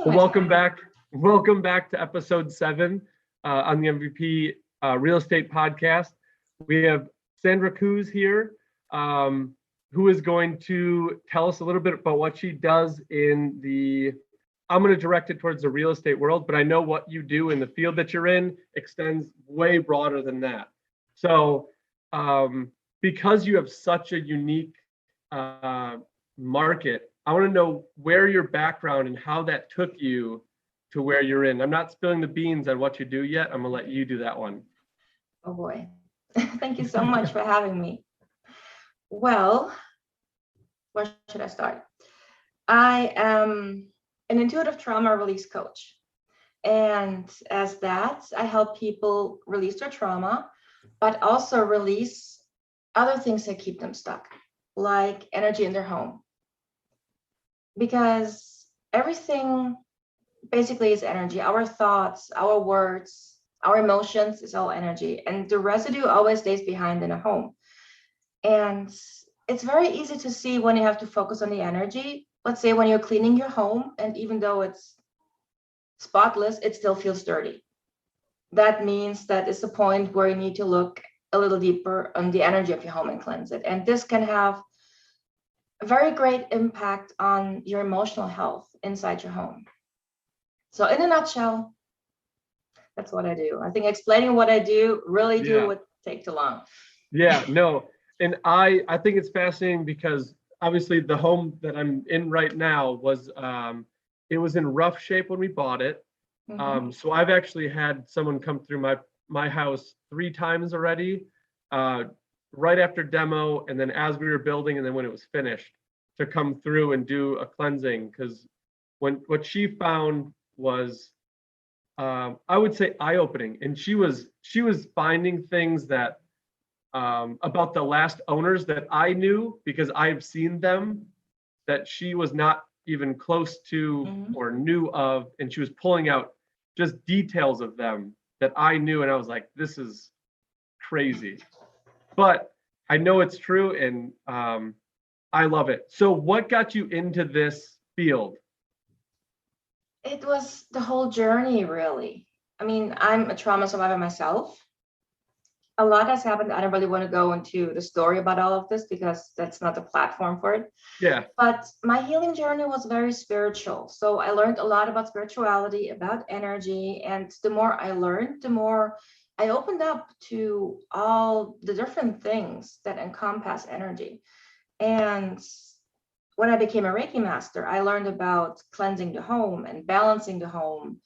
Well, welcome back. Welcome back to episode 7 on the MVP Real Estate Podcast. We have Sandra Cooze here, who is going to tell us a little bit about what she does in the, I'm going to direct it towards the real estate world, but I know what you do in the field that you're in extends way broader than that. So because you have such a unique market, I want to know where your background and how that took you to where you're in. I'm not spilling the beans on what you do yet. I'm going to let you do that one. Oh boy. Thank you so much for having me. Well, where should I start? I am an intuitive trauma release coach. And as that, I help people release their trauma, but also release other things that keep them stuck, like energy in their home. Because everything basically is energy. Our thoughts, our words, our emotions is all energy. And the residue always stays behind in a home. And it's very easy to see when you have to focus on the energy. Let's say when you're cleaning your home, and even though it's spotless, it still feels dirty. That means that it's the point where you need to look a little deeper on the energy of your home and cleanse it. And this can have a very great impact on your emotional health inside your home. So in a nutshell, that's what I do. I think explaining what I do really do would take too long. Yeah, no. And I think it's fascinating because obviously the home that I'm in right now was, it was in rough shape when we bought it. Mm-hmm. So I've actually had someone come through my house 3 times already, right after demo, and then as we were building, and then when it was finished, to come through and do a cleansing. Because what she found was, I would say, eye-opening, and she was finding things that about the last owners that I knew, because I've seen them, that she was not even close to or knew of, and she was pulling out just details of them that I knew, and I was like, this is crazy. But I know it's true, and I love it. So what got you into this field? It was the whole journey, really. I mean, I'm a trauma survivor myself. A lot has happened. I don't really want to go into the story about all of this because that's not the platform for it. Yeah. But my healing journey was very spiritual. So I learned a lot about spirituality, about energy. And the more I learned, the more I opened up to all the different things that encompass energy. And when I became a Reiki master, I learned about cleansing the home and balancing the home.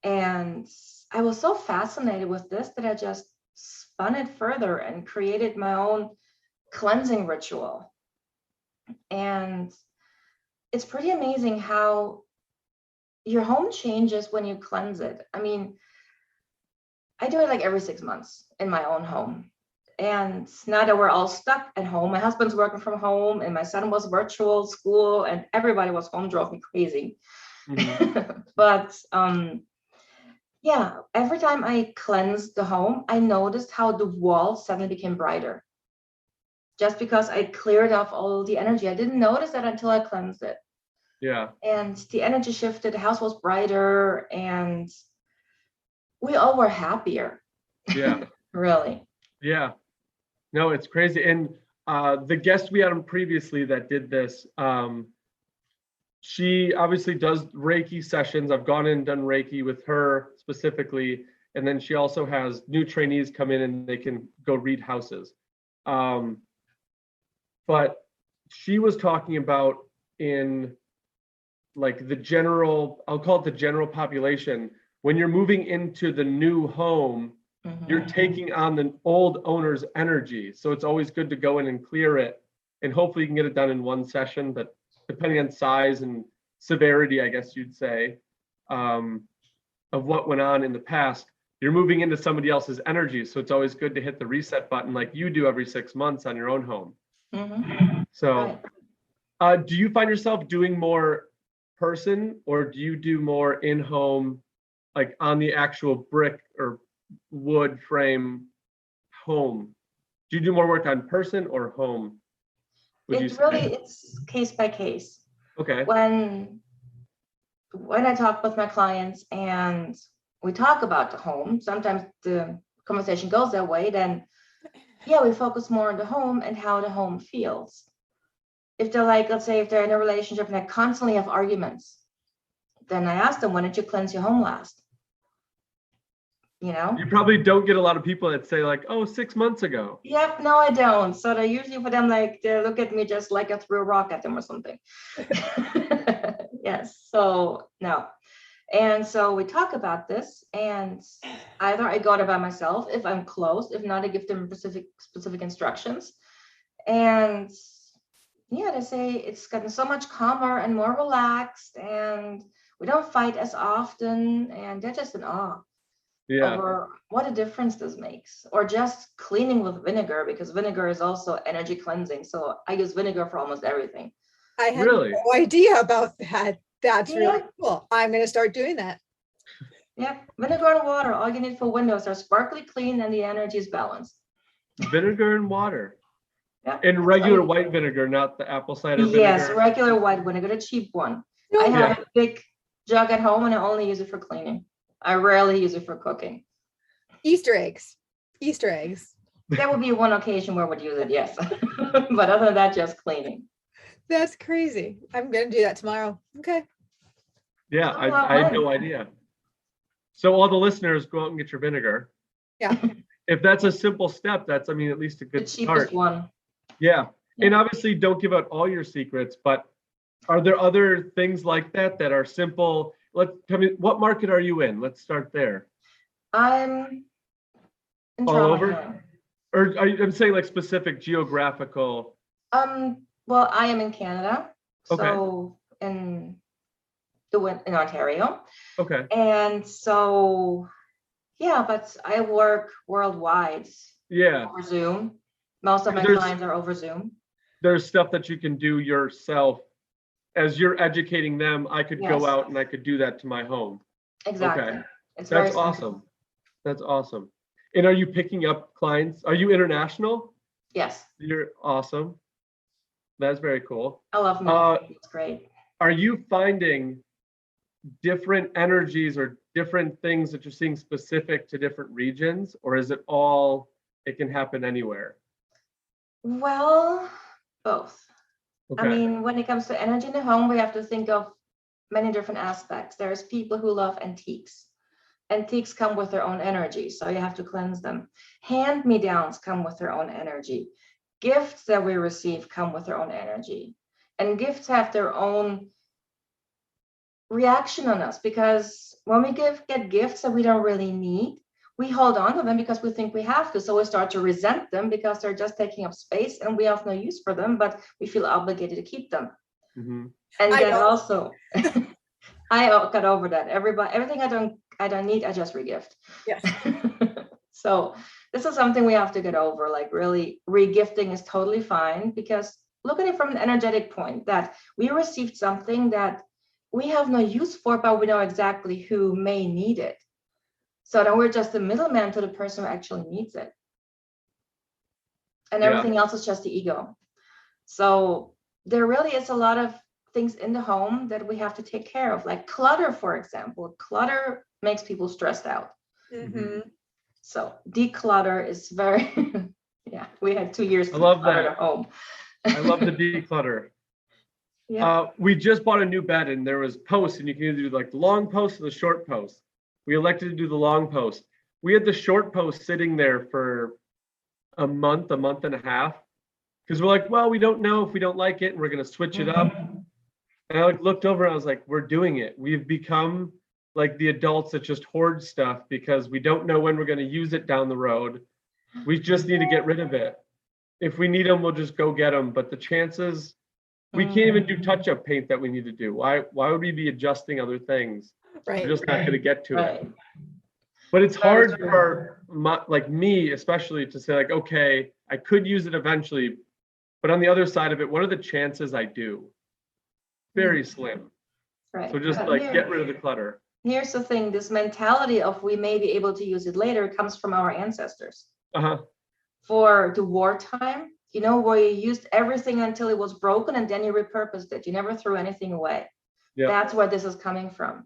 And I was so fascinated with this that I just spun it further and created my own cleansing ritual. And it's pretty amazing how your home changes when you cleanse it. I mean, I do it like every 6 months in my own home. And now that we're all stuck at home, my husband's working from home and my son was virtual school and everybody was home, drove me crazy. Mm-hmm. But yeah, every time I cleansed the home, I noticed how the walls suddenly became brighter. Just because I cleared off all the energy. I didn't notice that until I cleansed it. Yeah. And the energy shifted, the house was brighter, and we all were happier. Yeah. Really. Yeah. No, it's crazy. And the guest we had on previously that did this, she obviously does Reiki sessions. I've gone in and done Reiki with her specifically. And then she also has new trainees come in and they can go read houses. But she was talking about in like the general, I'll call it the general population, when you're moving into the new home, you're taking on the old owner's energy. So it's always good to go in and clear it. And hopefully you can get it done in one session, but depending on size and severity, I guess you'd say, of what went on in the past, you're moving into somebody else's energy. So it's always good to hit the reset button like you do every 6 months on your own home. So do you find yourself doing more person, or do you do more in-home, like on the actual brick or wood frame home? Do you do more work on person or home? It's case by case. Okay. When when I talk with my clients and we talk about the home, sometimes the conversation goes that way, then yeah, we focus more on the home and how the home feels. If they're like, let's say if they're in a relationship and they constantly have arguments, then I ask them, when did you cleanse your home last? You know? You probably don't get a lot of people that say like, oh, 6 months ago. Yep, no, I don't. So they usually for them, like they look at me just like I threw a rock at them or something. Yes, so no. And so we talk about this, and either I go there by myself if I'm close, if not, I give them specific instructions. And yeah, they say it's gotten so much calmer and more relaxed, and we don't fight as often, and they're just in awe over what a difference this makes. Or just cleaning with vinegar, because vinegar is also energy cleansing. So I use vinegar for almost everything. I had no idea about that. That's really cool. I'm going to start doing that. Yep, vinegar and water. All you need for windows are sparkly clean and the energy is balanced. Vinegar and water. Yeah. And regular white vinegar, not the apple cider vinegar. Yes, regular white vinegar, the cheap one. I have a big jug at home and I only use it for cleaning. I rarely use it for cooking. Easter eggs. Easter eggs. There would be one occasion where I would use it, yes. But other than that, just cleaning. That's crazy. I'm going to do that tomorrow. Okay. Yeah, I had no idea. So all the listeners, go out and get your vinegar. Yeah. If that's a simple step, that's, I mean, at least a good the cheapest start. One. Yeah. And obviously don't give out all your secrets, but are there other things like that that are simple? Tell me, what market are you in? Let's start there. I'm in all over? Or I'm saying like specific geographical. Well, I am in Canada. So in Ontario. Okay. And so, yeah, but I work worldwide. Yeah. Over Zoom. Most of my clients are over Zoom. There's stuff that you can do yourself. As you're educating them, I could go out and I could do that to my home. Exactly. Okay. That's awesome. That's awesome. And are you picking up clients? Are you international? Yes. You're awesome. That's very cool. I love me. It's great. Are you finding different energies or different things that you're seeing specific to different regions, or is it all, it can happen anywhere? Well, both. Okay. I mean, when it comes to energy in the home, we have to think of many different aspects. There's people who love antiques. Antiques come with their own energy, so you have to cleanse them. Hand-me-downs come with their own energy. Gifts that we receive come with their own energy. And gifts have their own reaction on us, because when we get gifts that we don't really need, we hold on to them because we think we have to. So we start to resent them because they're just taking up space and we have no use for them, but we feel obligated to keep them. Mm-hmm. And then also, I got over that. Everything I don't need, I just regift. Yes. So this is something we have to get over. Like really, regifting is totally fine, because look at it from an energetic point that we received something that we have no use for, but we know exactly who may need it. So then we're just the middleman to the person who actually needs it. And everything else is just the ego. So there really is a lot of things in the home that we have to take care of, like clutter, for example. Clutter makes people stressed out. Mm-hmm. So declutter is very, we had 2 years to declutter the home. I love the declutter. Yeah. We just bought a new bed and there was posts, and you can either do like the long post or the short post. We elected to do the long post. We had the short post sitting there for a month and a half, because we're like, well, we don't know if we don't like it and we're going to switch it up. And I looked over and I was like, we're doing it. We've become like the adults that just hoard stuff because we don't know when we're going to use it down the road. We just need to get rid of it. If we need them, we'll just go get them. But the chances, we can't even do touch-up paint that we need to do. Why would we be adjusting other things? Right. We're just not going to get to it. But it's hard for me, especially, to say like, okay, I could use it eventually, but on the other side of it, what are the chances I do? Very slim. Right. So just get rid of the clutter. Here's the thing: this mentality of we may be able to use it later comes from our ancestors. For the wartime, where you used everything until it was broken and then you repurposed it. You never threw anything away. Yeah. That's where this is coming from,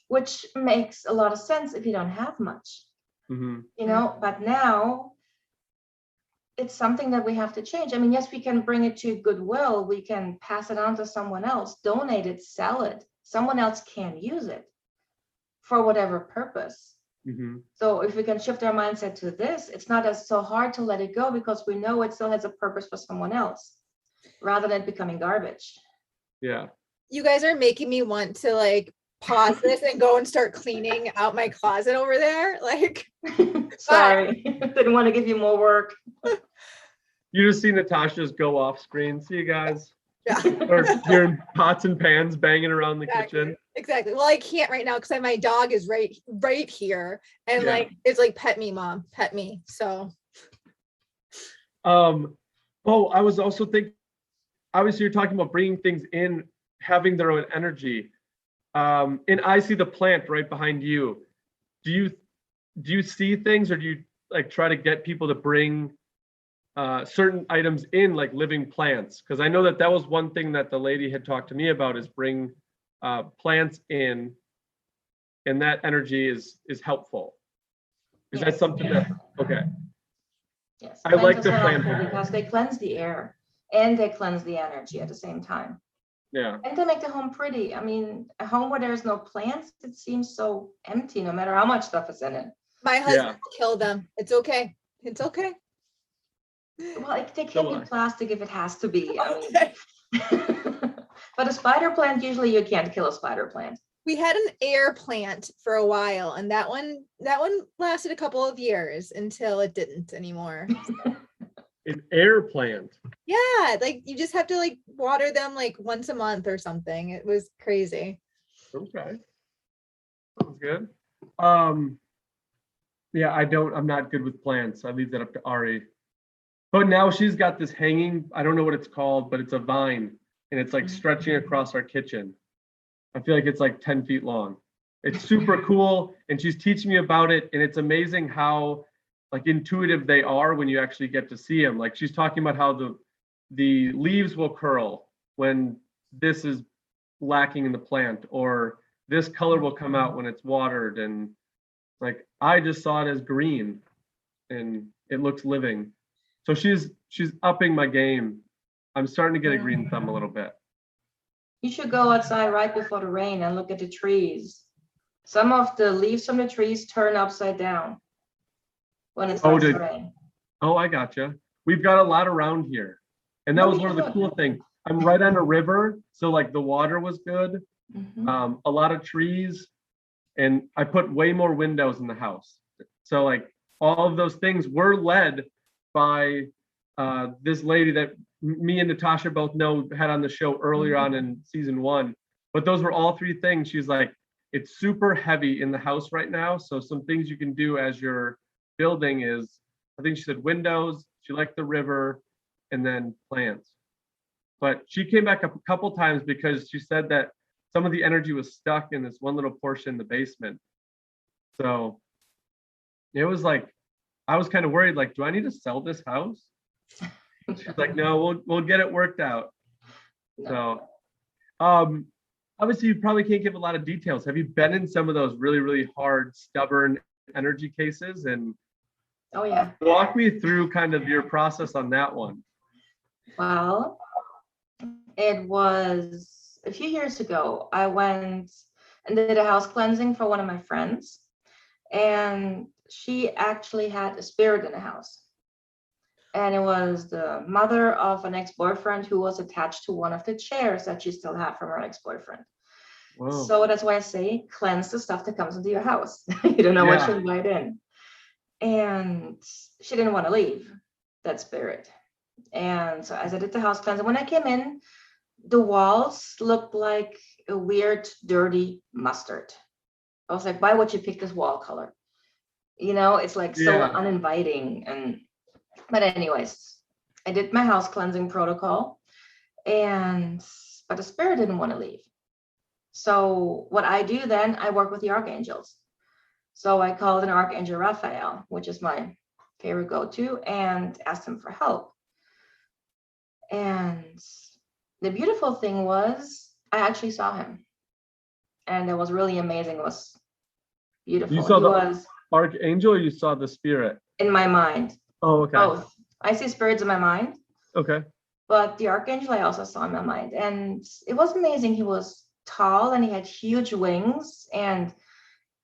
which makes a lot of sense if you don't have much, Mm-hmm. you know, but now it's something that we have to change. I mean, yes, we can bring it to Goodwill. We can pass it on to someone else, donate it, sell it. Someone else can use it for whatever purpose. Mm-hmm. So if we can shift our mindset to this, it's not as so hard to let it go because we know it still has a purpose for someone else rather than becoming garbage. Yeah. You guys are making me want to like pause this and go and start cleaning out my closet over there. Like, Sorry, didn't want to give you more work. You just see Natasha's go off screen. See you guys. yeah, Or hearing pots and pans banging around the exactly. kitchen. Exactly. Well, I can't right now because my dog is right here, and Yeah. like it's like pet me, mom, pet me. So. Oh, I was also thinking. Obviously, you're talking about bringing things in, having their own energy. And I see the plant right behind you. Do you see things, or do you like try to get people to bring certain items in, like living plants? Because I know that was one thing that the lady had talked to me about, is bring plants in, and that energy is helpful. Is that Yes. something that okay? Yes, I like plants the are plant. helpful because they cleanse the air and they cleanse the energy at the same time. Yeah. And they make the home pretty. I mean, a home where there's no plants, it seems so empty no matter how much stuff is in it. My husband will kill them. It's okay. It's okay. Well, they can So be plastic if it has to be. I Okay. mean, but a spider plant, usually you can't kill a spider plant. We had an air plant for a while, and that one lasted a couple of years until it didn't anymore. An air plant. Yeah, like you just have to like water them like once a month or something. It was crazy. Okay. Sounds good. Yeah, I'm not good with plants. I leave that up to Ari. But now she's got this hanging, I don't know what it's called, but it's a vine, and it's like stretching across our kitchen. I feel like it's like 10 feet long. It's super cool, and she's teaching me about it, and it's amazing how like intuitive they are when you actually get to see them. Like she's talking about how the leaves will curl when this is lacking in the plant, or this color will come out when it's watered, and like I just saw it as green and it looks living. So she's upping my game. I'm starting to get a green thumb a little bit. You should go outside right before the rain and look at the trees. Some of the leaves from the trees turn upside down when it starts to rain. Oh, I gotcha. We've got a lot around here. And that was one of the cool things. I'm right on a river, so like the water was good. A lot of trees, and I put way more windows in the house. So like all of those things were led by this lady that me and Natasha both know had on the show earlier on in season 1. But those were all 3 things. She's like, it's super heavy in the house right now. So some things you can do as you're building is, I think she said windows, she liked the river, and then plants. But she came back a couple times because she said that some of the energy was stuck in this one little portion in the basement. So it was like, I was kind of worried, like, do I need to sell this house? She's like, no, we'll get it worked out. So obviously you probably can't give a lot of details. Have you been in some of those really, really hard, stubborn energy cases? And oh yeah, walk me through kind of your process on that one. Well, it was a few years ago. I went and did a house cleansing for one of my friends, and she actually had a spirit in the house. And it was the mother of an ex-boyfriend who was attached to one of the chairs that she still had from her ex-boyfriend. Whoa. So that's why I say cleanse the stuff that comes into your house. You don't know what you invite in. And she didn't want to leave that spirit. And so as I did the house cleansing, when I came in, the walls looked like a weird, dirty mustard. I was like, why would you pick this wall color? You know, it's like so uninviting. But anyways, I did my house cleansing protocol, but the spirit didn't want to leave. So what I do then, I work with the archangels. So I called an Archangel Raphael, which is my favorite go-to, and asked him for help. And the beautiful thing was I actually saw him, and it was really amazing. It was beautiful. You saw He the was archangel, or you saw the spirit? in my mind. Oh, okay. Both. I see spirits in my mind, Okay. but the archangel I also saw in my mind, and it was amazing. He was tall and he had huge wings, and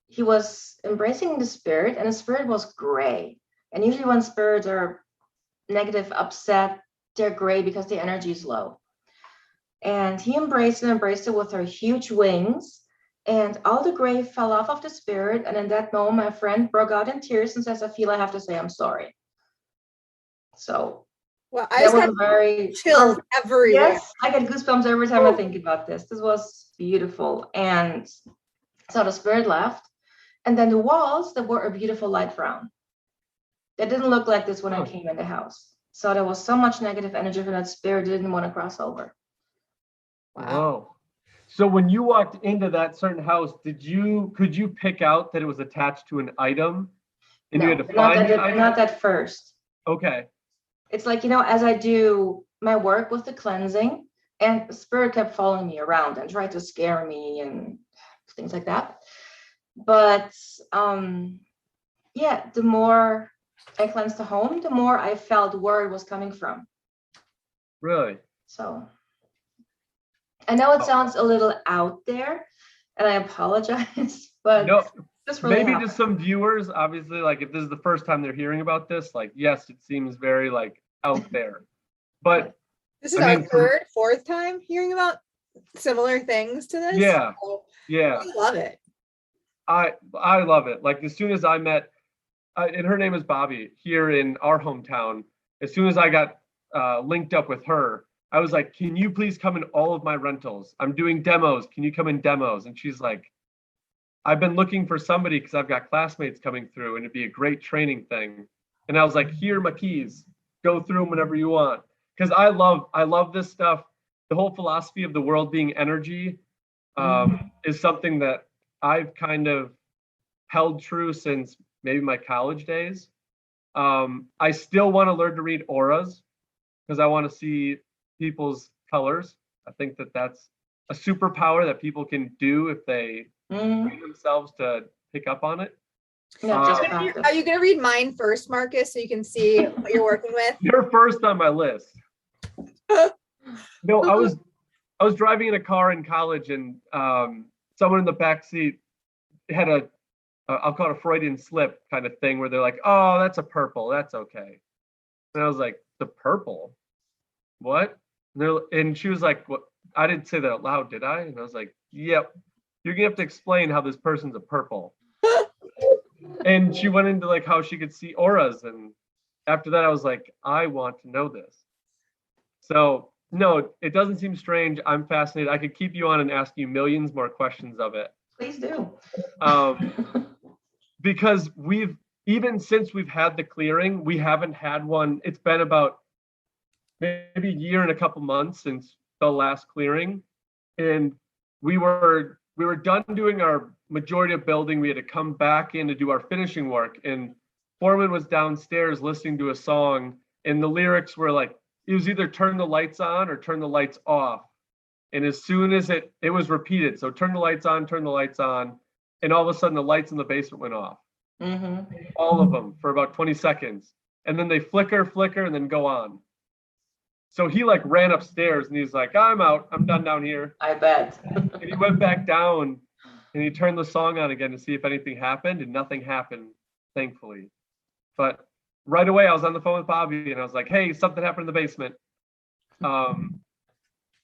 he was embracing the spirit, and the spirit was gray. And usually when spirits are negative, upset, they're gray because the energy is low. And he embraced it with her huge wings, and all the gray fell off of the spirit. And in that moment, my friend broke out in tears and says, I feel I have to say I'm sorry. So Well, that was a very chills everywhere. yes, I get goosebumps every time I think about this. This was beautiful. And so the spirit left, and then the walls that were a beautiful light brown. That didn't look like this when I came in the house. So there was so much negative energy from that spirit didn't want to cross over. Wow. Whoa. So when you walked into that certain house, could you pick out that it was attached to an item? And No, you had to find the item? not at first. Okay. It's like, as I do my work with the cleansing, and the spirit kept following me around and tried to scare me and things like that. But yeah, the more I cleansed the home, the more I felt where it was coming from. Really? So I know it sounds a little out there, and I apologize, but No, this really maybe happened. to some viewers, obviously, like if this is the first time they're hearing about this, like, yes, it seems very like out there. But This is I our mean, fourth time hearing about similar things to this. Yeah. So Yeah. I love it. I love it. Like as soon as I met, and her name is Bobby here in our hometown. As soon as I got linked up with her, I was like, "Can you please come in all of my rentals? I'm doing demos. Can you come in demos?" And she's like, "I've been looking for somebody because I've got classmates coming through, and it'd be a great training thing." And I was like, "Here are my keys. Go through them whenever you want." Because I love this stuff. The whole philosophy of the world being energy is something that I've kind of held true since maybe my college days. I still want to learn to read auras because I want to see people's colors. I think that that's a superpower that people can do if they train themselves to pick up on it. Yeah, just practice. Are you going to read mine first, Marcus, so you can see what you're working with? You're first on my list. No, I was driving in a car in college, and someone in the back seat had I'll call it a Freudian slip kind of thing where they're like, "Oh, that's a purple. That's okay." And I was like, "The purple? What?" And she was like, "What?" I didn't say that out loud, did I? And I was like, "Yep. You're gonna have to explain how this person's a purple." And she went into like how she could see auras, and after that, I was like, "I want to know this." So no, it doesn't seem strange. I'm fascinated. I could keep you on and ask you millions more questions of it. Please do. Because even since we've had the clearing, we haven't had one. It's been about maybe a year and a couple months since the last clearing, and we were done doing our majority of building. We had to come back in to do our finishing work, and Foreman was downstairs listening to a song, and the lyrics were like, it was either turn the lights on or turn the lights off. And as soon as it was repeated, so turn the lights on, and all of a sudden the lights in the basement went off. All of them for about 20 seconds. And then they flicker, and then go on. So he like ran upstairs and he's like, "I'm out. I'm done down here." I bet. And he went back down and he turned the song on again to see if anything happened, and nothing happened, thankfully. But right away I was on the phone with Bobby and I was like, "Hey, something happened in the basement."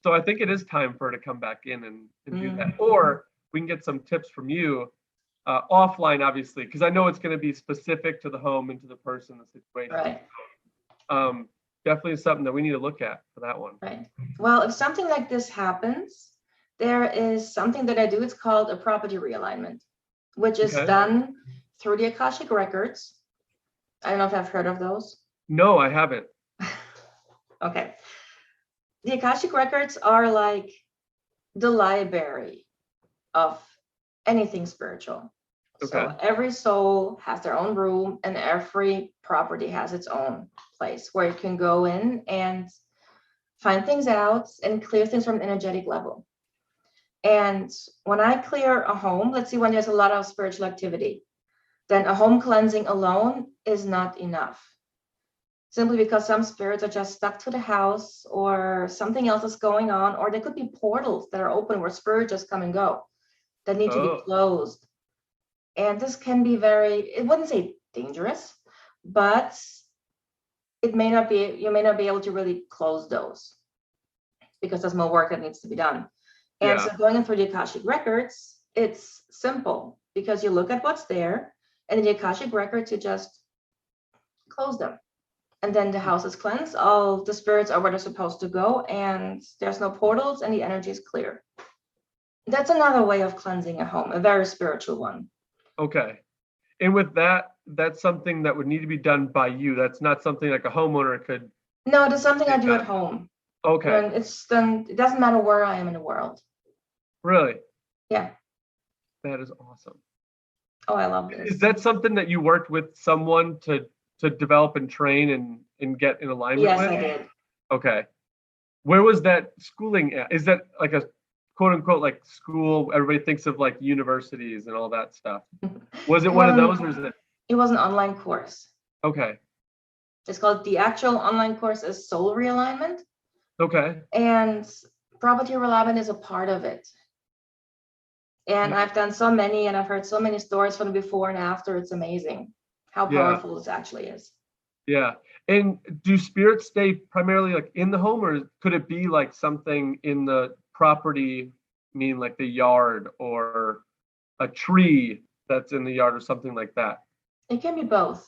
So I think it is time for her to come back in and do that. Or we can get some tips from you offline, obviously, because I know it's going to be specific to the home and to the person, the situation. Right. Definitely something that we need to look at for that one. Right. Well, if something like this happens, there is something that I do. It's called a property realignment, which is done through the Akashic records. I don't know if I've heard of those. No, I haven't. Okay. The Akashic records are like the library of anything spiritual. So every soul has their own room, and every property has its own place where you can go in and find things out and clear things from an energetic level. And when I clear a home, let's see, when there's a lot of spiritual activity, then a home cleansing alone is not enough. Simply because some spirits are just stuck to the house, or something else is going on, or there could be portals that are open where spirits just come and go that need to be closed. And this can be very, I wouldn't say dangerous, but you may not be able to really close those because there's more work that needs to be done. And so going through the Akashic records, it's simple because you look at what's there, and in the Akashic records, you just close them. And then the house is cleansed, all the spirits are where they're supposed to go, and there's no portals, and the energy is clear. That's another way of cleansing a home, a very spiritual one. Okay. And with that, that's something that would need to be done by you. That's not something like a homeowner could. No, it is something I do at home. Okay. And it's done, it doesn't matter where I am in the world. Really? Yeah. That is awesome. Oh, I love this. Is that something that you worked with someone to develop and train and get in alignment Yes, with? I did. Okay. Where was that schooling at? Is that like a quote unquote like school? Everybody thinks of like universities and all that stuff. Was it one of those, or is it? It was an online course. Okay. It's called, the actual online course is Soul Realignment. Okay. And Property Realignment is a part of it. And I've done so many, and I've heard so many stories from the before and after. It's amazing how powerful this actually is. Yeah. And do spirits stay primarily like in the home, or could it be like something in the property, mean like the yard, or a tree that's in the yard, or something like that? It can be both.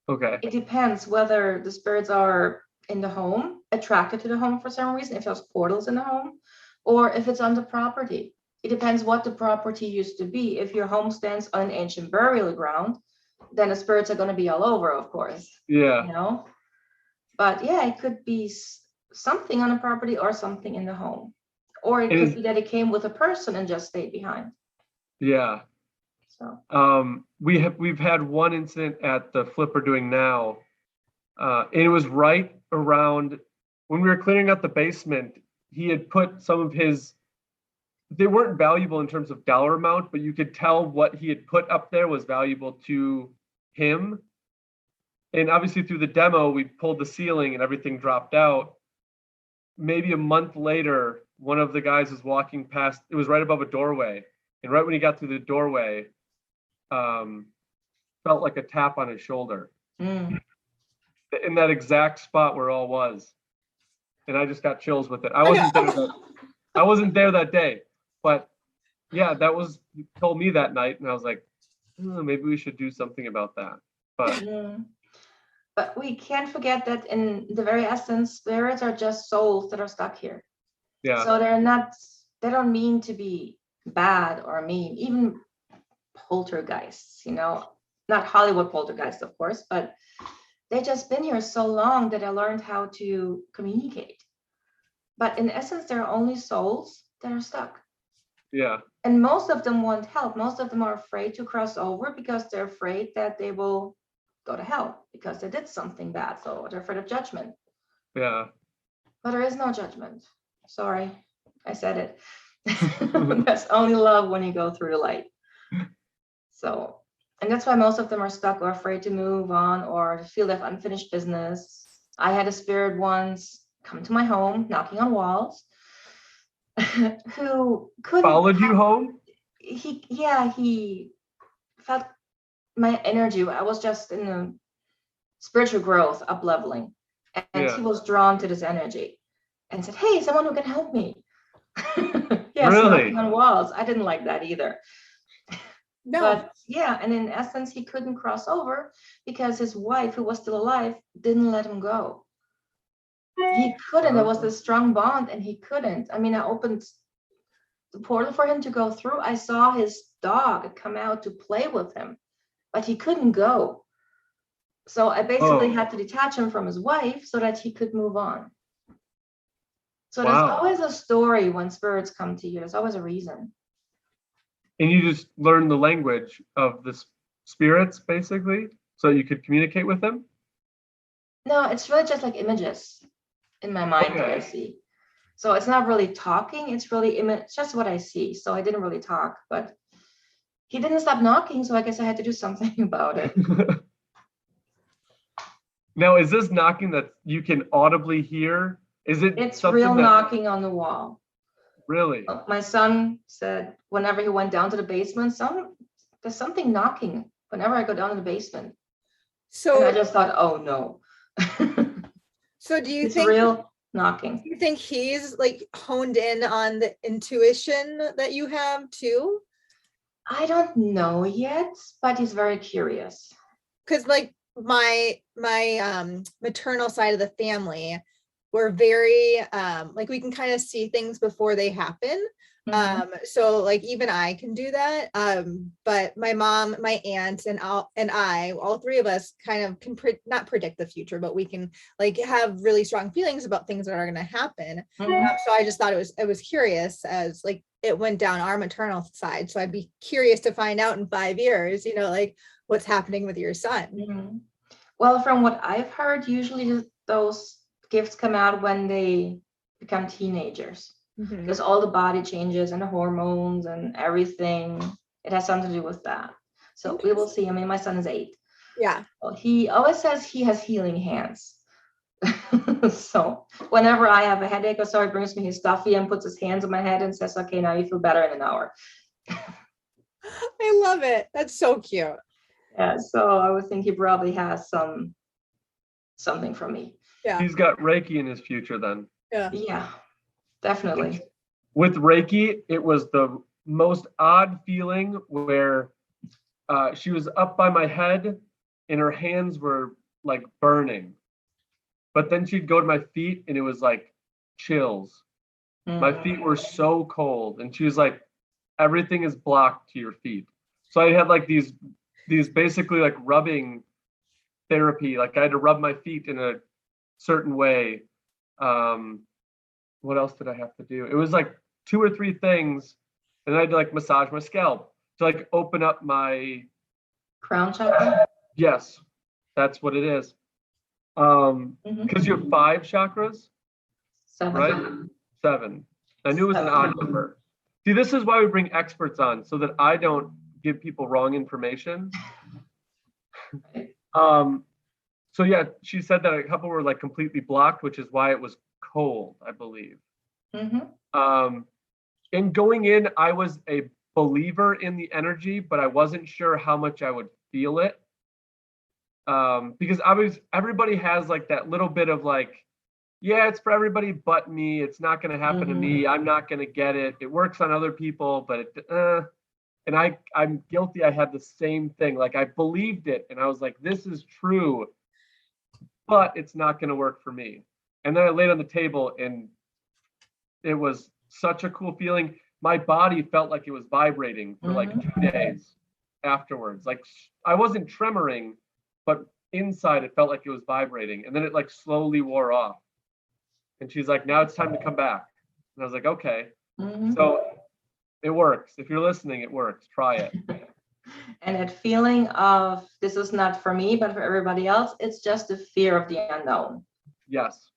Okay. It depends whether the spirits are in the home, attracted to the home for some reason, if there's portals in the home, or if it's on the property. It depends what the property used to be. If your home stands on an ancient burial ground, then the spirits are going to be all over, of course. Yeah. You know? But yeah, it could be something on a property or something in the home. Or it could be that it came with a person and just stayed behind. Yeah. So we've had one incident at the flip we're doing now. And it was right around when we were clearing out the basement. He had put some of his, they weren't valuable in terms of dollar amount, but you could tell what he had put up there was valuable to him. And obviously through the demo, we pulled the ceiling and everything dropped out. Maybe a month later, one of the guys was walking past, it was right above a doorway. And right when he got through the doorway, felt like a tap on his shoulder. In that exact spot where it all was. And I just got chills with it. I wasn't there that day. But yeah, that was, he told me that night, and I was like, maybe we should do something about that. But we can't forget that in the very essence, spirits are just souls that are stuck here. Yeah. So they don't mean to be bad or mean. Even poltergeists, not Hollywood poltergeists, of course, but they've just been here so long that I learned how to communicate. But in essence, they're only souls that are stuck. Yeah. And most of them want help. Most of them are afraid to cross over because they're afraid that they will go to hell because they did something bad. So they're afraid of judgment. Yeah. But there is no judgment. Sorry, I said it. There's only love when you go through the light. So, and that's why most of them are stuck or afraid to move on or feel they have unfinished business. I had a spirit once come to my home, knocking on walls, who couldn't followed you home. He felt my energy. I was just in a spiritual growth, up leveling, and he was drawn to this energy and said, "Hey, someone who can help me." Yes, really? knocking on walls. I didn't like that either. No. But yeah, and in essence, he couldn't cross over because his wife, who was still alive, didn't let him go. He couldn't. There was this strong bond, and he couldn't. I mean, I opened the portal for him to go through. I saw his dog come out to play with him, but he couldn't go. So I basically had to detach him from his wife so that he could move on. So there's always a story when spirits come to you. There's always a reason. And you just learn the language of the spirits, basically, so you could communicate with them? No, it's really just like images in my mind that I see. So it's not really talking, it's really it's just what I see. So I didn't really talk, but he didn't stop knocking, so I guess I had to do something about it. Now, is this knocking that you can audibly hear? Is it It's something real that knocking on the wall. really? My son said whenever he went down to the basement, there's something knocking whenever I go down to the basement. And So I just thought, oh no. so do you It's think real knocking. you think he's like honed in on the intuition that you have too? I don't know yet, but he's very curious. Because like my maternal side of the family, we're very like we can kind of see things before they happen. So like even I can do that. But my mom, my aunt, and all three of us kind of can not predict the future, but we can like have really strong feelings about things that are going to happen. So I just thought it was curious as like it went down our maternal side. So I'd be curious to find out in 5 years, you know, like what's happening with your son. Well, from what I've heard, usually those gifts come out when they become teenagers. Because all the body changes and the hormones and everything, it has something to do with that. So we will see. I mean, my son is 8. Yeah. Well, he always says he has healing hands. So whenever I have a headache or so, he brings me his stuffy and puts his hands on my head and says, okay, now you feel better in an hour. I love it. That's so cute. Yeah, so I would think he probably has something from me. Yeah. He's got Reiki in his future then. Yeah, definitely. With Reiki, it was the most odd feeling where she was up by my head and her hands were like burning. But then she'd go to my feet and it was like chills. My feet were so cold. And she was like, everything is blocked to your feet. So I had like these basically like rubbing therapy. Like I had to rub my feet in a certain way. What else did I have to do? It was like 2 or 3 things. And I had to like massage my scalp to like open up my crown chakra. Yes, that's what it is. Because you have 5 chakras, 7. right? 7. I knew it was an odd number. See, this is why we bring experts on, so that I don't give people wrong information. So yeah, she said that a couple were like completely blocked, which is why it was cold, I believe. In going in, I was a believer in the energy, but I wasn't sure how much I would feel it. Because everybody has like that little bit of like, yeah, it's for everybody but me. It's not going to happen to me. I'm not going to get it. It works on other people, but and I'm guilty. I had the same thing. Like I believed it and I was like, this is true, but it's not going to work for me. And then I laid on the table and it was such a cool feeling. My body felt like it was vibrating for like 2 days afterwards. Like I wasn't tremoring, but inside it felt like it was vibrating. And then it like slowly wore off. And she's like, now it's time to come back. And I was like, okay. So it works. If you're listening, it works. Try it. And that feeling of this is not for me, but for everybody else, it's just the fear of the unknown. Yes.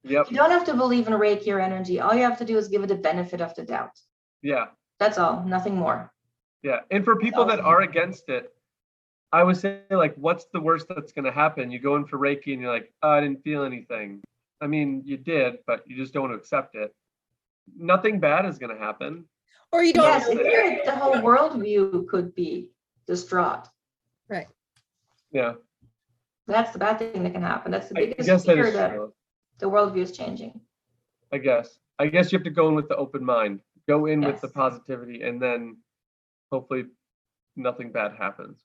Yep. You don't have to believe in Reiki or energy. All you have to do is give it the benefit of the doubt. Yeah. That's all. Nothing more. Yeah. And for people that are against it, I would say, like, what's the worst that's going to happen? You go in for Reiki and you're like, oh, I didn't feel anything. I mean, you did, but you just don't want to accept it. Nothing bad is going to happen. Or you don't know. The whole worldview could be distraught. Right. Yeah. That's the bad thing that can happen. That's the biggest fear that the worldview is changing. I guess you have to go in with the open mind. Go in with the positivity, and then hopefully nothing bad happens.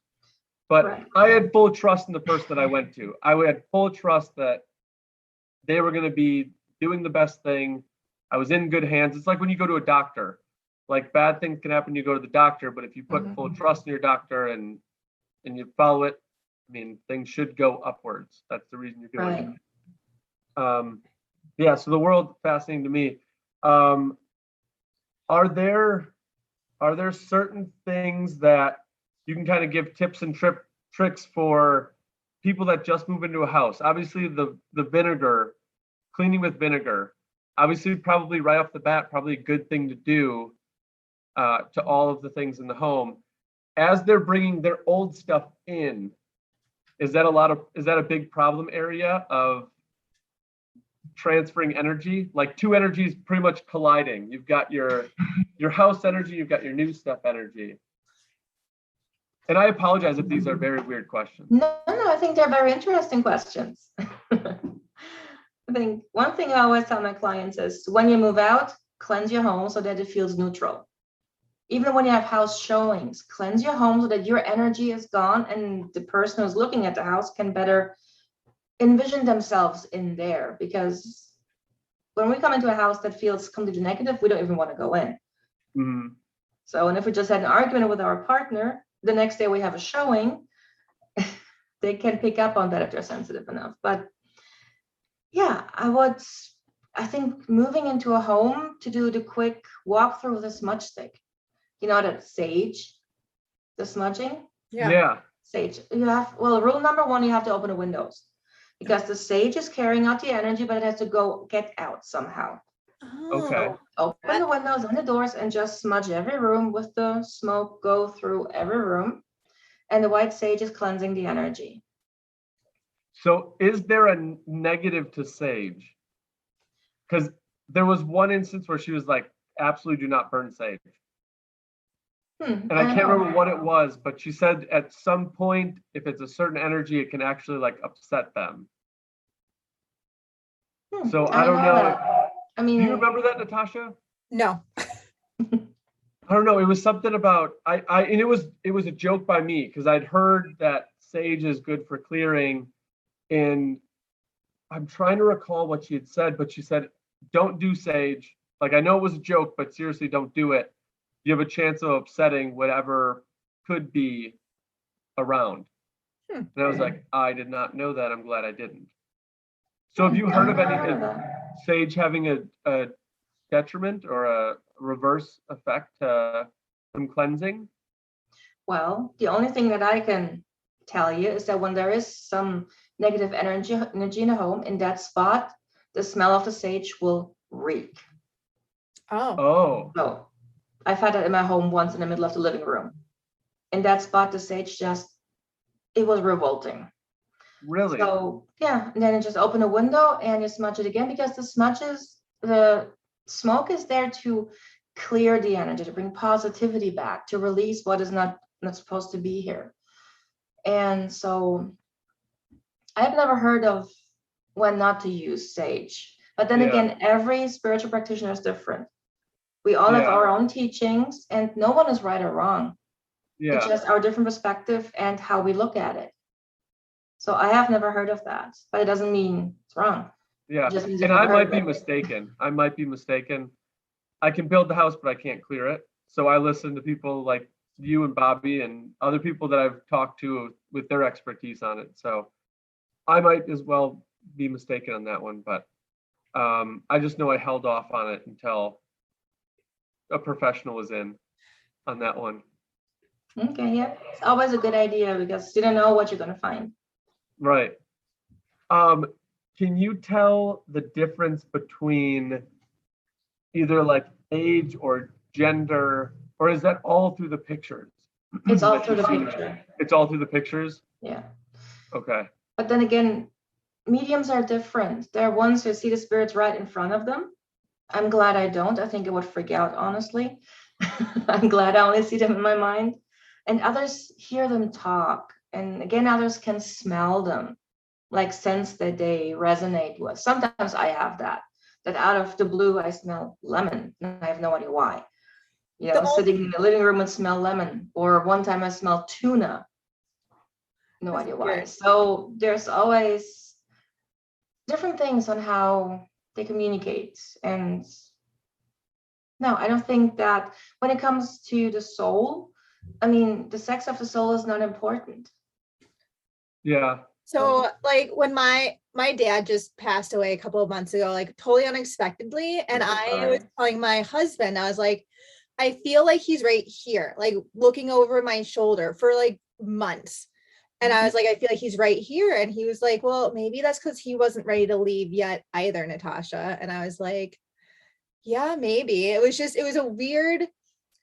But I had full trust in the person that I went to. I had full trust that they were going to be doing the best thing. I was in good hands. It's like when you go to a doctor. Like bad things can happen, you go to the doctor, but if you put full trust in your doctor and you follow it, I mean, things should go upwards. That's the reason you're doing it. Yeah, so the world, fascinating to me. Are there certain things that you can kind of give tips and tricks for people that just move into a house? Obviously, the vinegar, cleaning with vinegar. obviously probably right off the bat, probably a good thing to do to all of the things in the home. As they're bringing their old stuff in, is that a big problem area of transferring energy? Like two energies pretty much colliding. You've got your house energy, you've got your new stuff energy. And I apologize if these are very weird questions. No, I think they're very interesting questions. I think one thing I always tell my clients is when you move out, cleanse your home so that it feels neutral. Even when you have house showings, cleanse your home so that your energy is gone and the person who's looking at the house can better envision themselves in there. Because when we come into a house that feels completely negative, we don't even want to go in. Mm-hmm. So, and if we just had an argument with our partner, the next day we have a showing, they can pick up on that if they're sensitive enough. But yeah, I think moving into a home to do the quick walkthrough with a smudge stick, you know, that sage, the smudging. Yeah. Sage. Rule number one, you have to open the windows because the sage is carrying out the energy, but it has to get out somehow. Okay. Open the windows and the doors and just smudge every room with the smoke, go through every room. And the white sage is cleansing the energy. So is there a negative to sage? Because there was one instance where she was like, absolutely do not burn sage. And I can't remember what it was, but she said at some point, if it's a certain energy, it can actually like upset them. So I don't know. I mean, do you remember that, Natasha? No. I don't know. It was something about and it was a joke by me because I'd heard that sage is good for clearing, and I'm trying to recall what she had said, but she said, don't do sage. Like, I know it was a joke, but seriously, don't do it. You have a chance of upsetting whatever could be around. And I was like, I did not know that. I'm glad I didn't. So have you heard of any sage having a detriment or a reverse effect from cleansing? Well, the only thing that I can tell you is that when there is some negative energy in a home, in that spot, the smell of the sage will reek. Oh. So I've had that in my home once in the middle of the living room. In that spot, the sage it was revolting. Really? So yeah, and then you just open a window and you smudge it again because the smoke is there to clear the energy, to bring positivity back, to release what is not supposed to be here. And so I've never heard of when not to use sage. But then again, every spiritual practitioner is different. We all have our own teachings and no one is right or wrong. It's just our different perspective and how we look at it. So I have never heard of that, but it doesn't mean it's wrong. Yeah, and I might be mistaken. I can build the house, but I can't clear it. So I listen to people like you and Bobby and other people that I've talked to with their expertise on it. So I might as well be mistaken on that one, but I just know I held off on it until a professional was in on that one. Okay, yeah. It's always a good idea because you don't know what you're going to find. Right. Can you tell the difference between either like age or gender, or is that all through the pictures? It's all through the picture. It's all through the pictures? Yeah. Okay. But then again, mediums are different. There are ones who see the spirits right in front of them. I'm glad I don't. I think I would freak out, honestly. I'm glad I only see them in my mind. And others hear them talk. And again, others can smell them, like sense that they resonate with. Sometimes I have that out of the blue, I smell lemon. And I have no idea why. You know, sitting in the living room and smell lemon. Or one time I smelled tuna. No idea why. So there's always different things on how they communicate. And no, I don't think that when it comes to the soul, I mean, the sex of the soul is not important. Yeah. So like when my dad just passed away a couple of months ago, like totally unexpectedly. And I was telling my husband, I was like, I feel like he's right here, like looking over my shoulder for like months. And I was like, I feel like he's right here. And he was like, well, maybe that's because he wasn't ready to leave yet either, Natasha. And I was like, yeah, maybe. It was a weird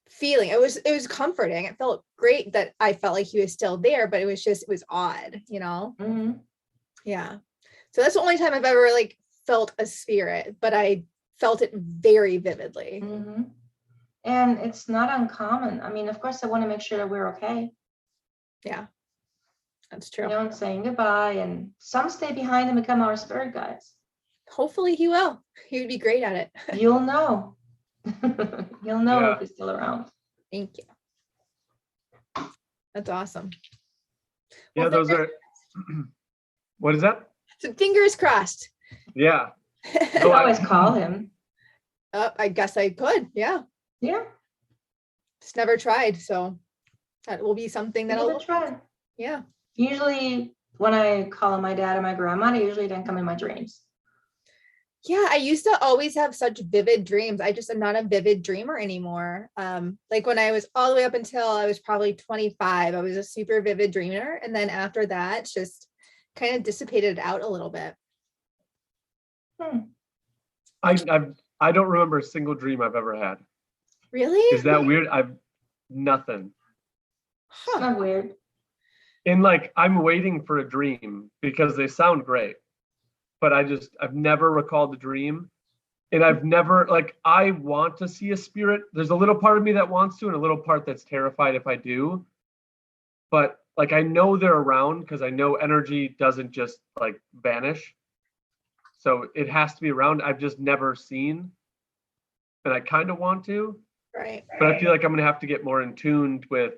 feeling. It was comforting. It felt great that I felt like he was still there, but it was odd, Mm-hmm. Yeah. So that's the only time I've ever like felt a spirit, but I felt it very vividly. Mm-hmm. And it's not uncommon. I mean, of course, I want to make sure that we're okay. Yeah, that's true. And saying goodbye, and some stay behind and become our spirit guides. Hopefully he will. He would be great at it. You'll know. You'll know Yeah. if he's still around. Thank you. That's awesome. Yeah, Well, those are, what is that? so fingers crossed. Yeah. You can always call him. I guess I could. Yeah. Yeah. Just never tried. So that will be something that Never tried. Yeah. Usually when I call my dad or my grandma, they usually don't come in my dreams. Yeah, I used to always have such vivid dreams. I just am not a vivid dreamer anymore. Like when I was all the way up until I was probably 25, I was a super vivid dreamer. And then after that, just kind of dissipated out a little bit. I don't remember a single dream I've ever had. Really? Is that weird? Nothing. It's not weird. And like, I'm waiting for a dream because they sound great, but I've never recalled the dream. And I've never, like, I want to see a spirit. There's a little part of me that wants to, and a little part that's terrified if I do. But like, I know they're around because I know energy doesn't just like vanish. So it has to be around. I've just never seen, and I kind of want to. Right. But I feel like I'm going to have to get more in tuned with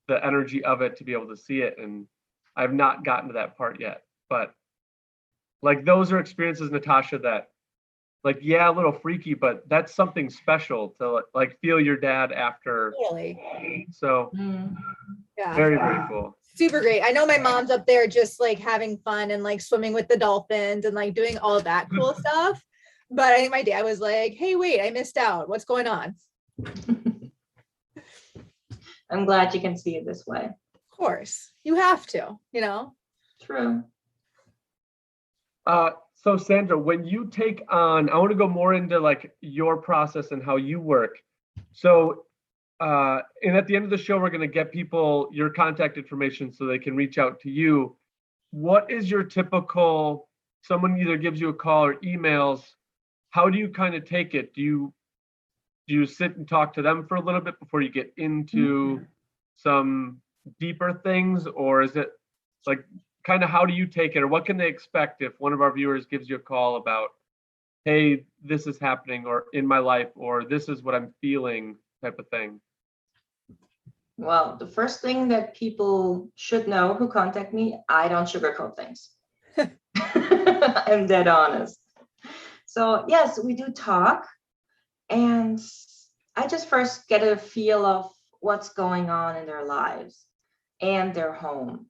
the energy of it to be able to see it. And I've not gotten to that part yet. But like, those are experiences, Natasha, that like, yeah, a little freaky, but that's something special to like feel your dad after. Really? So Yeah. very, very cool. Super great. I know my mom's up there just like having fun and like swimming with the dolphins and like doing all of that cool stuff. But I think my dad was like, hey, wait, I missed out. What's going on? I'm glad you can see it this way. Of course. You have to, True. So Sandra, when you take on, I want to go more into like your process and how you work. So, and at the end of the show, we're going to get people your contact information so they can reach out to you. What is your typical, someone either gives you a call or emails, how do you kind of take it? Do you sit and talk to them for a little bit before you get into some deeper things? Or is it like, kind of how do you take it, or what can they expect if one of our viewers gives you a call about, hey, this is happening, or in my life, or this is what I'm feeling type of thing? Well, the first thing that people should know who contact me, I don't sugarcoat things. I'm dead honest. So yes, we do talk, and I just first get a feel of what's going on in their lives and their home.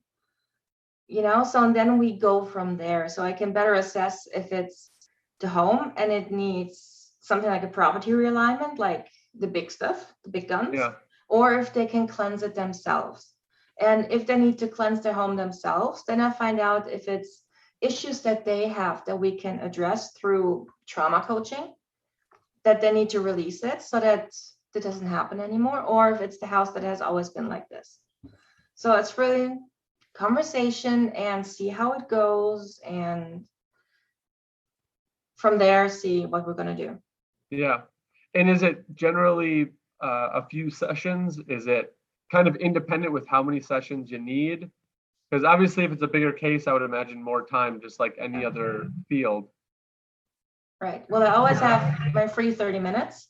So and then we go from there. So I can better assess if it's the home and it needs something like a property realignment, like the big stuff, the big guns, or if they can cleanse it themselves. And if they need to cleanse their home themselves, then I find out if it's issues that they have that we can address through trauma coaching, that they need to release it so that it doesn't happen anymore, or if it's the house that has always been like this. So it's really conversation and see how it goes, and from there see what we're going to do. Yeah. And is it generally a few sessions? Is it kind of independent with how many sessions you need? Because obviously if it's a bigger case, I would imagine more time, just like any other field. Right. Well, I always have my free 30 minutes.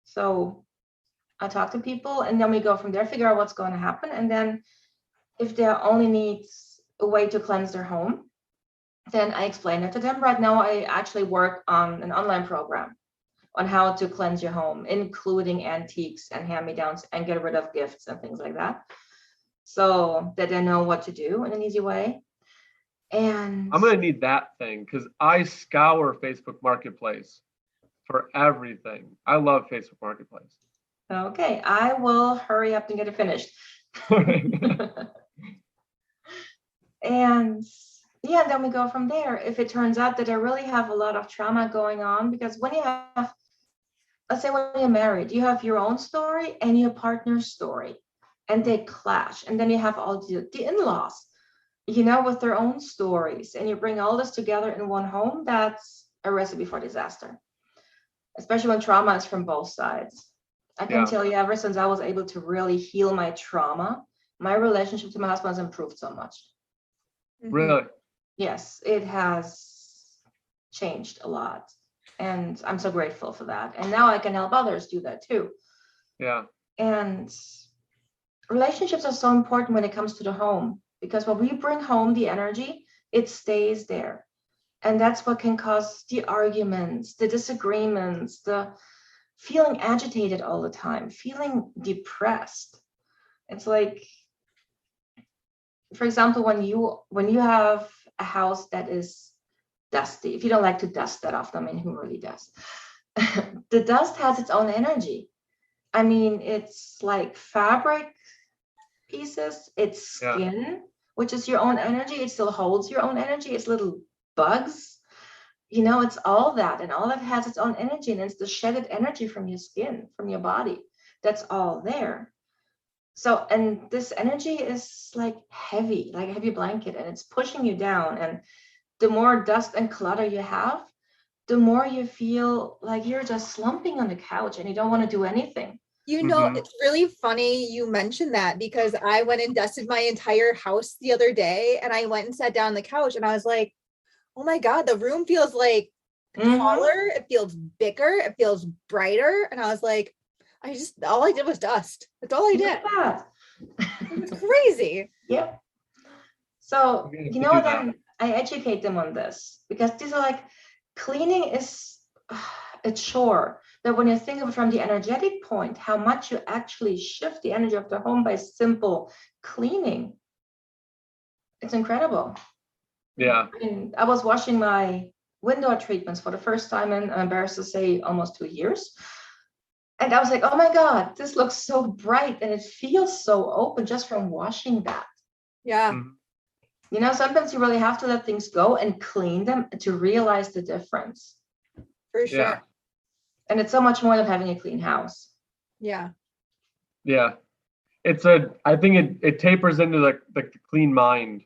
So I talk to people and then we go from there, figure out what's going to happen. And then if there only needs a way to cleanse their home, then I explain it to them. Right now, I actually work on an online program on how to cleanse your home, including antiques and hand-me-downs, and get rid of gifts and things like that, so that they know what to do in an easy way. And I'm going to need that thing because I scour Facebook Marketplace for everything. I love Facebook Marketplace. Okay, I will hurry up and get it finished. And yeah, then we go from there. If it turns out that I really have a lot of trauma going on, because when you have, let's say when you're married, you have your own story and your partner's story, and they clash. And then you have all the in-laws, with their own stories, and you bring all this together in one home. That's a recipe for disaster, especially when trauma is from both sides. I can tell you, ever since I was able to really heal my trauma, my relationship to my husband has improved so much. Really? Yes, it has changed a lot. And I'm so grateful for that. And now I can help others do that too. Yeah. And relationships are so important when it comes to the home, because when we bring home the energy, it stays there. And that's what can cause the arguments, the disagreements, the feeling agitated all the time, feeling depressed. It's like, for example, when you have a house that is dusty, if you don't like to dust that often, I mean, who really does? The dust has its own energy. I mean, it's like fabric pieces, it's skin, which is your own energy. It still holds your own energy. It's little bugs, it's all that, and all that has its own energy, and it's the shedded energy from your skin, from your body. That's all there. So, and this energy is like a heavy blanket, and it's pushing you down. And the more dust and clutter you have, the more you feel like you're just slumping on the couch and you don't want to do anything. It's really funny you mentioned that, because I went and dusted my entire house the other day, and I went and sat down on the couch, and I was like, oh my God, the room feels like taller. It feels bigger. It feels brighter. And I was like, all I did was dust. That's all I did. It was crazy. Yep. So, then I educate them on this, because these are like, cleaning is a chore. That when you think of it from the energetic point, how much you actually shift the energy of the home by simple cleaning, it's incredible. Yeah. I mean, I was washing my window treatments for the first time in, I'm embarrassed to say, almost 2 years. And I was like, oh my God, this looks so bright, and it feels so open just from washing that. Yeah. Sometimes you really have to let things go and clean them to realize the difference. For sure. Yeah. And it's so much more than having a clean house. Yeah. Yeah. I think it tapers into the clean mind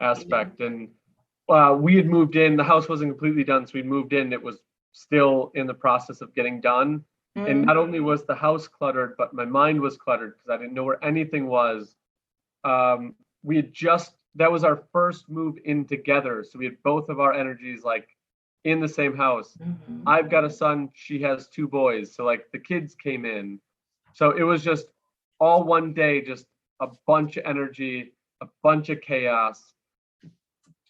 aspect. Yeah. And we had moved in, the house wasn't completely done. So we moved in, it was still in the process of getting done. And not only was the house cluttered, but my mind was cluttered because I didn't know where anything was. That was our first move in together. So we had both of our energies like in the same house. I've got a son, she has 2 boys. So like the kids came in. So it was just all one day, just a bunch of energy, a bunch of chaos.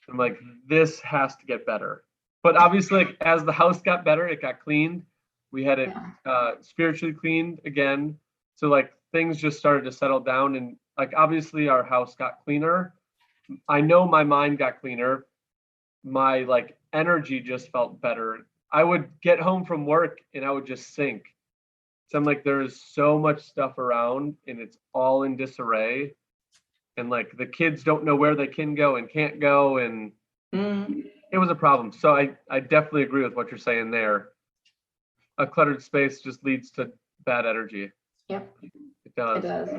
I'm like, this has to get better. But obviously, like, as the house got better, it got cleaned. We had it spiritually cleaned again. So like things just started to settle down, and like obviously our house got cleaner. I know my mind got cleaner. My like energy just felt better. I would get home from work and I would just sink. So I'm like, there's so much stuff around and it's all in disarray. And like the kids don't know where they can go and can't go. And it was a problem. So I definitely agree with what you're saying there. A cluttered space just leads to bad energy. Yep. It does. It does.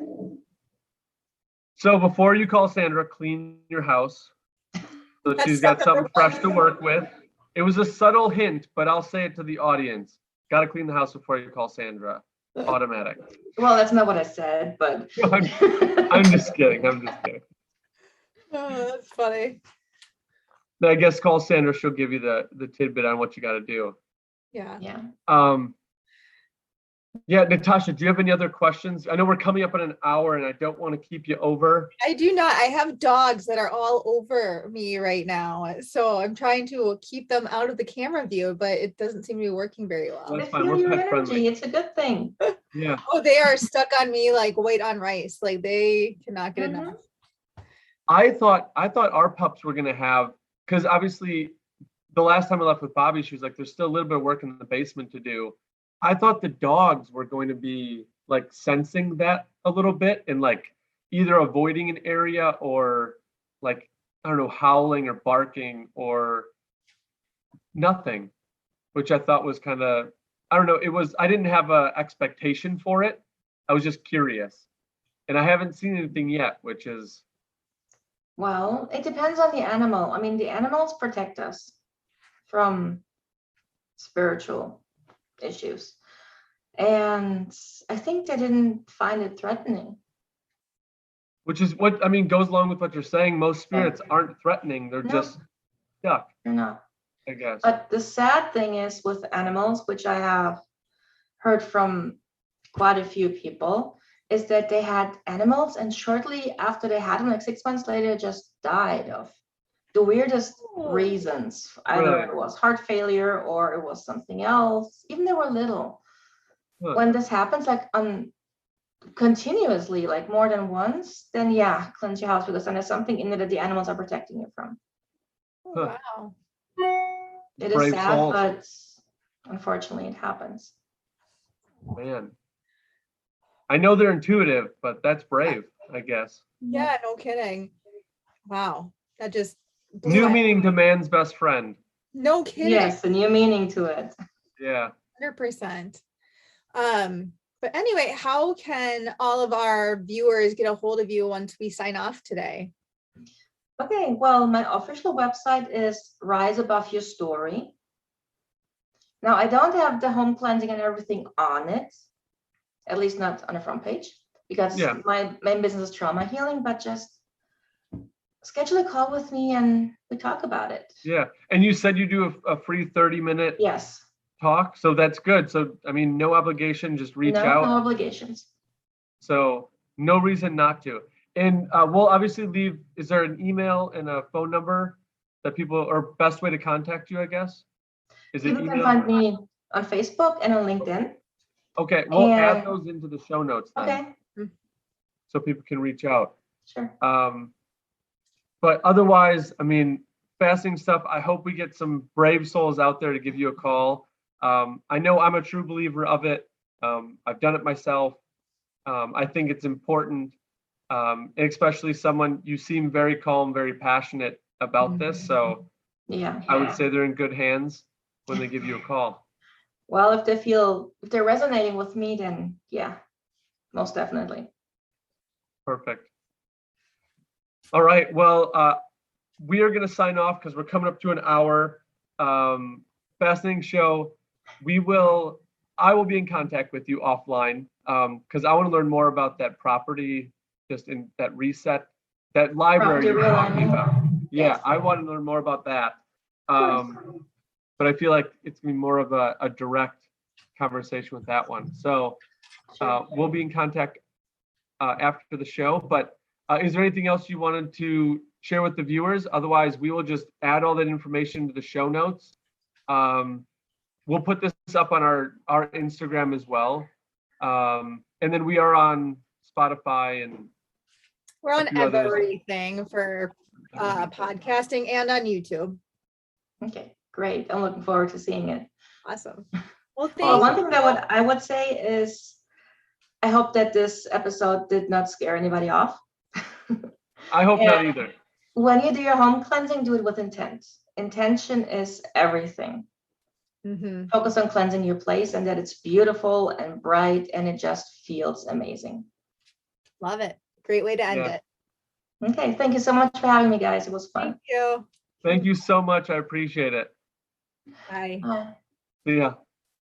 So before you call Sandra, clean your house. So she's got something fresh to work with. It was a subtle hint, but I'll say it to the audience. Got to clean the house before you call Sandra. Automatic. Well, that's not what I said, but I'm just kidding. Oh, that's funny. I guess call Sandra. She'll give you the tidbit on what you got to do. Yeah. Yeah, Natasha, do you have any other questions? I know we're coming up on an hour and I don't want to keep you over. I do not. I have dogs that are all over me right now. So I'm trying to keep them out of the camera view, but it doesn't seem to be working very well. That's fine. We're pet friendly. It's a good thing. Yeah. Oh, they are stuck on me like white on rice. Like they cannot get enough. I thought our pups were going to have, because obviously the last time I left with Bobby, she was like, there's still a little bit of work in the basement to do. I thought the dogs were going to be like sensing that a little bit and like either avoiding an area or like I don't know, howling or barking or nothing, which I thought was kind of, I don't know, I didn't have a expectation for it. I was just curious. And I haven't seen anything yet, which is. Well, it depends on the animal. I mean, the animals protect us from spiritual issues. And I think they didn't find it threatening. Which is what, I mean, goes along with what you're saying. Most spirits aren't threatening. They're just stuck, They're not. I guess. But the sad thing is with animals, which I have heard from quite a few people, is that they had animals and shortly after they had them, like 6 months later, just died of the weirdest reasons. Either Really? it was heart failure or it was something else. Even they were little. Huh. When this happens like continuously, like more than once, then yeah, cleanse your house because then there's something in there that the animals are protecting you from. Oh, wow. It is Brave sad, souls. but unfortunately it happens. Man. I know they're intuitive, but that's brave, I guess. Yeah, no kidding. Wow. That just blew New my meaning mind. to man's best friend. No kidding. Yes, a new meaning to it. Yeah. 100%. But anyway, how can all of our viewers get a hold of you once we sign off today? Okay, well, my official website is Rise Above Your Story. Now, I don't have the home cleansing and everything on it, at least not on the front page, because my main business is trauma healing, but just schedule a call with me and we talk about it. Yeah. And you said you do a free 30-minute Yes. talk. So that's good. So, I mean, no obligation, just reach out. No obligations. So no reason not to. And we'll obviously leave, is there an email and a phone number that people, or best way to contact you, I guess? Is it People email? can find me on Facebook and on LinkedIn. Okay, we'll add those into the show notes then. Okay, So people can reach out. sure. But otherwise, I mean, fasting stuff, I hope we get some brave souls out there to give you a call. I know I'm a true believer of it. I've done it myself. I think it's important, especially someone, you seem very calm, very passionate about this. So Yeah. I would say they're in good hands when they give you a call. Well, if they're resonating with me, then yeah, most definitely. Perfect. All right. Well, we are going to sign off because we're coming up to an hour. Fascinating show. I will be in contact with you offline because I want to learn more about that property, just in that reset, that library you're talking about. Yeah, Yes. I want to learn more about that. But I feel like it's going to be more of a direct conversation with that one. So we'll be in contact after the show. But is there anything else you wanted to share with the viewers? Otherwise, we will just add all that information to the show notes. We'll put this up on our Instagram as well. And then we are on Spotify and we're on everything for podcasting and on YouTube. Okay, great. I'm looking forward to seeing it. Awesome. Well, One thing that I would say is I hope that this episode did not scare anybody off. I hope not either. When you do your home cleansing, do it with intent. Intention is everything. Mm-hmm. Focus on cleansing your place and that it's beautiful and bright and it just feels amazing. Love it. Great way to end it. Okay, thank you so much for having me, guys. It was fun. Thank you. Thank you so much. I appreciate it. Bye. Bye. See ya.